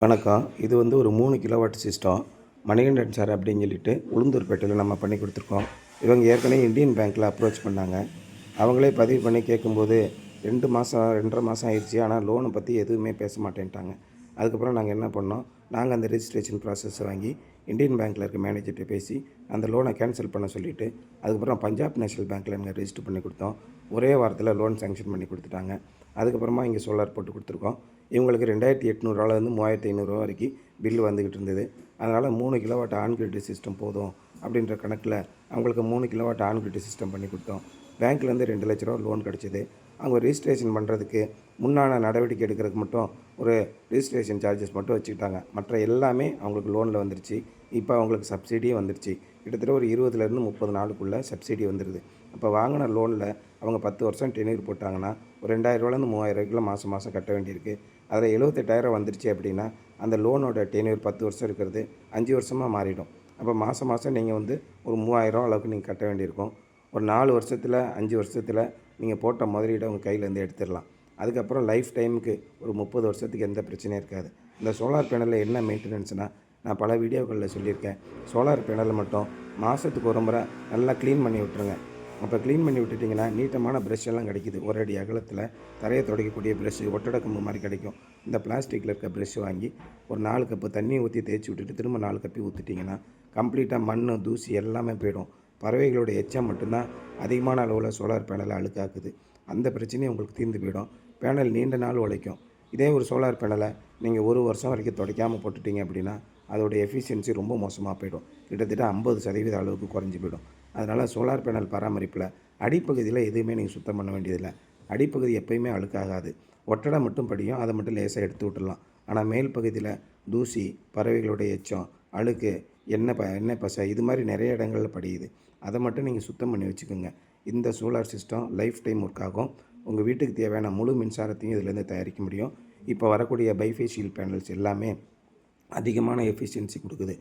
வணக்கம். இது வந்து ஒரு 3 கிலோவாட் சிஸ்டம். மணிகண்டன் சார் அப்படின்னு சொல்லிட்டு உளுந்தூர்பேட்டையில் நம்ம பண்ணி கொடுத்துருக்கோம். இவங்க ஏற்கனவே இந்தியன் பேங்க்கில் அப்ரோச் பண்ணாங்க. அவங்களே பதிவு பண்ணி கேட்கும்போது 2 மாதம் 2.5 மாதம் ஆயிடுச்சு. ஆனால் லோனை பற்றி எதுவுமே பேச மாட்டேன்ட்டாங்க. அதுக்கப்புறம் நாங்கள் என்ன பண்ணோம், நாங்கள் அந்த ரெஜிஸ்ட்ரேஷன் ப்ராசஸை வாங்கி இந்தியன் பேங்க்கில் இருக்க மேனேஜர்கிட்ட பேசி அந்த லோனை கேன்சல் பண்ண சொல்லிவிட்டு அதுக்கப்புறம் பஞ்சாப் நேஷனல் பேங்க்கில் நாங்கள் ரெஜிஸ்டர் பண்ணி கொடுத்தோம். ஒரே வாரத்தில் லோன் சேங்ஷன் பண்ணி கொடுத்துட்டாங்க. அதுக்கப்புறமா இங்கே சோலார் போட்டு கொடுத்துருக்கோம். இவங்களுக்கு 2800 3500 வரைக்கும் பில்லு வந்துக்கிட்டு இருந்தது. அதனால் 3 கிலோவாட் ஆன் கிரிட் சிஸ்டம் போதும் அப்படின்ற கணக்கில் அவங்களுக்கு 3 கிலோவாட் ஆன் கிரிட் சிஸ்டம் பண்ணி கொடுத்தோம். பேங்க்லேருந்து 2 லட்ச ரூபா லோன் கிடச்சிது. அவங்க ரெஜிஸ்ட்ரேஷன் பண்ணுறதுக்கு முன்னான நடவடிக்கை எடுக்கிறதுக்கு மட்டும் ஒரு ரெஜிஸ்ட்ரேஷன் சார்ஜஸ் மட்டும் வச்சுக்கிட்டாங்க. மற்ற எல்லாமே அவங்களுக்கு லோனில் வந்துருச்சு. இப்போ அவங்களுக்கு சப்சிடியும் வந்துருச்சு. கிட்டத்தட்ட ஒரு 20லேருந்து 30 நாளுக்குள்ளே சப்சிடி வந்துடுது. அப்போ வாங்கின லோனில் அவங்க 10 வருஷம் டென்யூர் போட்டாங்கன்னா ஒரு 2000 3000 மாதம் மாதம் கட்ட வேண்டியிருக்கு. அதில் 78,000 வந்துருச்சு அப்படின்னா அந்த லோனோட டென்யூர் 10 வருஷம் இருக்கிறது 5 வருஷமாக மாறிடும். அப்போ மாதம் மாதம் நீங்கள் வந்து ஒரு 3000 அளவுக்கு நீங்கள் கட்ட வேண்டியிருக்கும். ஒரு 4 வருஷத்தில் 5 வருஷத்தில் நீங்கள் போட்ட முதலீடை உங்கள் கையிலேருந்து எடுத்துடலாம். அதுக்கப்புறம் லைஃப் டைமுக்கு ஒரு 30 வருஷத்துக்கு எந்த பிரச்சனையும் இருக்காது. இந்த சோலார் பேனலில் என்ன மெயின்டெனன்ஸ்னால், நான் பல வீடியோக்களில் சொல்லியிருக்கேன். சோலார் பேனலை மட்டும் மாதத்துக்கு ஒரு முறை நல்லா க்ளீன் பண்ணி விட்டுருங்க. அப்போ க்ளீன் பண்ணி விட்டுட்டிங்கன்னா நீட்டமான ப்ரெஷ் எல்லாம் கிடைக்கிது. ஒரு அடி அகலத்தில் தரையை துடைக்கக்கூடிய ப்ரெஷ்ஷு, ஒட்டடை கம்பு மாதிரி கிடைக்கும். இந்த பிளாஸ்டிக்கில் இருக்க ப்ரெஷ் வாங்கி ஒரு 4 கப்பு தண்ணி ஊற்றி தேய்ச்சி விட்டுட்டு திரும்ப 4 கப்பி ஊற்றிட்டிங்கன்னா கம்ப்ளீட்டாக மண் தூசி எல்லாமே போயிடும். பறவைகளோட எச்சம் மட்டும்தான் அதிகமான அளவில் சோலார் பேனலை அழுக்காக்குது. அந்த பிரச்சனையும் உங்களுக்கு தீர்ந்து போயிடும். பேனல் நீண்ட நாள் உழைக்கும். இதே ஒரு சோலார் பேனலை நீங்கள் 1 வருஷம் வரைக்கும் துடைக்காமல் போட்டுட்டிங்க அப்படின்னா அதோடய எஃபிஷியன்சி ரொம்ப மோசமாக போயிடும். கிட்டத்தட்ட 50% அளவுக்கு குறைஞ்சி போயிடும். அதனால் சோலார் பேனல் பராமரிப்பில் அடிப்பகுதியில் எதுவுமே நீங்கள் சுத்தம் பண்ண வேண்டியதில்லை. அடிப்பகுதி எப்போயுமே அழுக்காகாது. ஒட்டடை மட்டும் படியும், அதை மட்டும் லேசாக எடுத்து விட்டுடலாம். ஆனால் மேல் பகுதியில் தூசி, பறவைகளுடைய எச்சம், அழுக்கு, எண்ணெய் பசை இது மாதிரி நிறைய இடங்களில் படியுது. அதை மட்டும் நீங்கள் சுத்தம் பண்ணி வச்சுக்கோங்க. இந்த solar system life time work ஆகும். உங்கள் வீட்டுக்கு தேவையான முழு மின்சாரத்தையும் இதிலேருந்து தயாரிக்க முடியும். இப்போ வரக்கூடிய பைஃபேஷியல் பேனல்ஸ் எல்லாமே அதிகமான எஃபிஷியன்சி கொடுக்குது.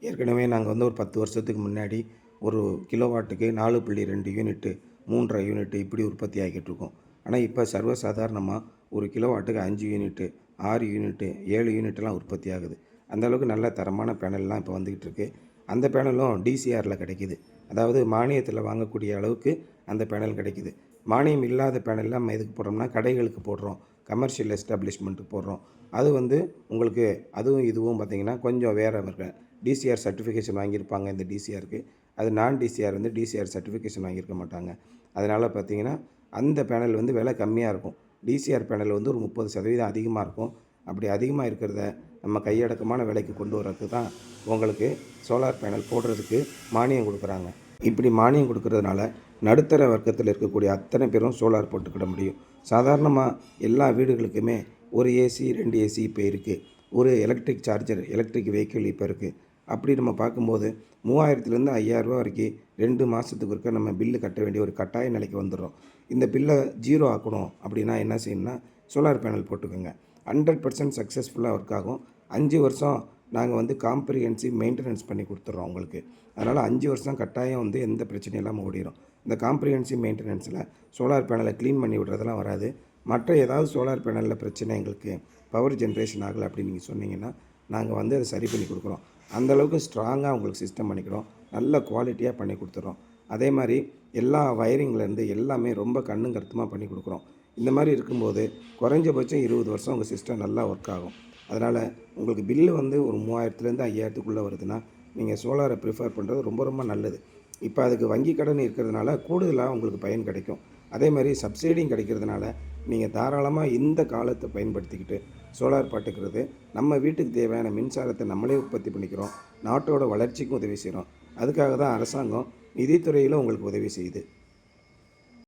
ஏற்கனவே நாங்கள் வந்து ஒரு 10 வருஷத்துக்கு முன்னாடி ஒரு கிலோவாட்டுக்கு 4.2 யூனிட்டு 3.5 யூனிட்டு இப்படி உற்பத்தி ஆகிட்டு இருக்கோம். ஆனால் இப்போ சர்வசாதாரணமாக ஒரு கிலோவாட்டுக்கு 5 யூனிட்டு 6 யூனிட்டு 7 யூனிட்லாம் உற்பத்தி ஆகுது. அந்தளவுக்கு நல்ல தரமான பேனல்லாம் இப்போ வந்துக்கிட்டு இருக்குது. அந்த பேனலும் டிசிஆரில் கிடைக்கிது. அதாவது மானியத்தில் வாங்கக்கூடிய அளவுக்கு அந்த பேனல் கிடைக்கிது. மானியம் இல்லாத பேனலில் நம்ம எதுக்கு போடுறோம்னா கடைகளுக்கு போடுறோம், கமர்ஷியல் எஸ்டாப்ளிஷ்மெண்ட்டுக்கு போடுறோம். அது வந்து உங்களுக்கு அதுவும் இதுவும் பார்த்திங்கன்னா கொஞ்சம் வேறு இருக்குது. டிசிஆர் சர்டிஃபிகேஷன் வாங்கியிருப்பாங்க இந்த டிசிஆருக்கு. அது நான் டிசிஆர் வந்து டிசிஆர் சர்டிஃபிகேஷன் வாங்கியிருக்க மாட்டாங்க. அதனால் பார்த்திங்கன்னா அந்த பேனல் வந்து விலை கம்மியாக இருக்கும். டிசிஆர் பேனல் வந்து ஒரு 30% அதிகமாக இருக்கும். அப்படி அதிகமாக இருக்கிறத நம்ம கையடக்கமான விலைக்கு கொண்டு வரதுக்கு தான் உங்களுக்கு சோலார் பேனல் போடுறதுக்கு மானியம் கொடுக்குறாங்க. இப்படி மானியம் கொடுக்கறதுனால நடுத்தர வர்க்கத்தில் இருக்கக்கூடிய அத்தனை பேரும் சோலார் போட்டுக்கிட முடியும். சாதாரணமாக எல்லா வீடுகளுக்குமே ஒரு ஏசி 2 ஏசி இப்போ இருக்குது. ஒரு எலக்ட்ரிக் சார்ஜர் எலக்ட்ரிக் வெஹிக்கிள் இப்போ இருக்குது. அப்படி நம்ம பார்க்கும்போது 3000லேருந்து 5000 வரைக்கும் 2 மாதத்துக்கு இருக்க நம்ம பில்லு கட்ட வேண்டிய ஒரு கட்டாய நிலைக்கு வந்துடுறோம். இந்த பில்லை 0 ஆக்கணும் அப்படின்னா என்ன செய்யணும்னா சோலார் பேனல் போட்டுக்கோங்க. 100% சக்ஸஸ்ஃபுல்லாக ஒர்க் ஆகும். 5 வருஷம் நாங்கள் வந்து காம்ப்ரிஹென்சிவ் மெயின்டெனன்ஸ் பண்ணி கொடுத்துட்றோம் உங்களுக்கு. அதனால் 5 வருஷம் கட்டாயம் வந்து எந்த பிரச்சனையும் இல்லாமல் ஓடிடும். இந்த காம்ப்ரிஹென்சிவ் மெயின்டெனன்ஸில் சோலார் பேனலை க்ளீன் பண்ணி விடுறதெல்லாம் வராது. மற்ற ஏதாவது சோலார் பேனலில் பிரச்சனை எங்களுக்கு பவர் ஜென்ரேஷன் ஆகலை அப்படின்னு நீங்கள் சொன்னீங்கன்னா நாங்கள் வந்து அதை சரி பண்ணி கொடுக்குறோம். அந்தளவுக்கு ஸ்ட்ராங்காக உங்களுக்கு சிஸ்டம் பண்ணிக்கிறோம். நல்ல குவாலிட்டியாக பண்ணி கொடுத்துட்றோம். அதே மாதிரி எல்லா வயரிங்லேருந்து எல்லாமே ரொம்ப கண்ணும் கருத்துமாக பண்ணி கொடுக்குறோம். இந்த மாதிரி இருக்கும்போது குறைஞ்சபட்சம் 20 வருஷம் உங்கள் சிஸ்டம் நல்லா ஒர்க் ஆகும். அதனால் உங்களுக்கு பில்லு வந்து ஒரு 3000லேருந்து 5000க்குள்ளே வருதுன்னா நீங்கள் சோலாரை ப்ரிஃபர் பண்ணுறது ரொம்ப ரொம்ப நல்லது. இப்போ அதுக்கு வங்கி கடன் இருக்கிறதுனால கூடுதலாக உங்களுக்கு பயன் கிடைக்கும். அதே மாதிரி சப்சிடியும் கிடைக்கிறதுனால நீங்கள் தாராளமாக இந்த காலத்தை பயன்படுத்திக்கிட்டு சோலார் பாட்டுக்கிறது நம்ம வீட்டுக்கு தேவையான மின்சாரத்தை நம்மளே உற்பத்தி பண்ணிக்கிறோம். நாட்டோட வளர்ச்சிக்கும் உதவி செய்கிறோம். அதுக்காக தான் அரசாங்கம் நிதித்துறையில் உங்களுக்கு உதவி செய்யுது.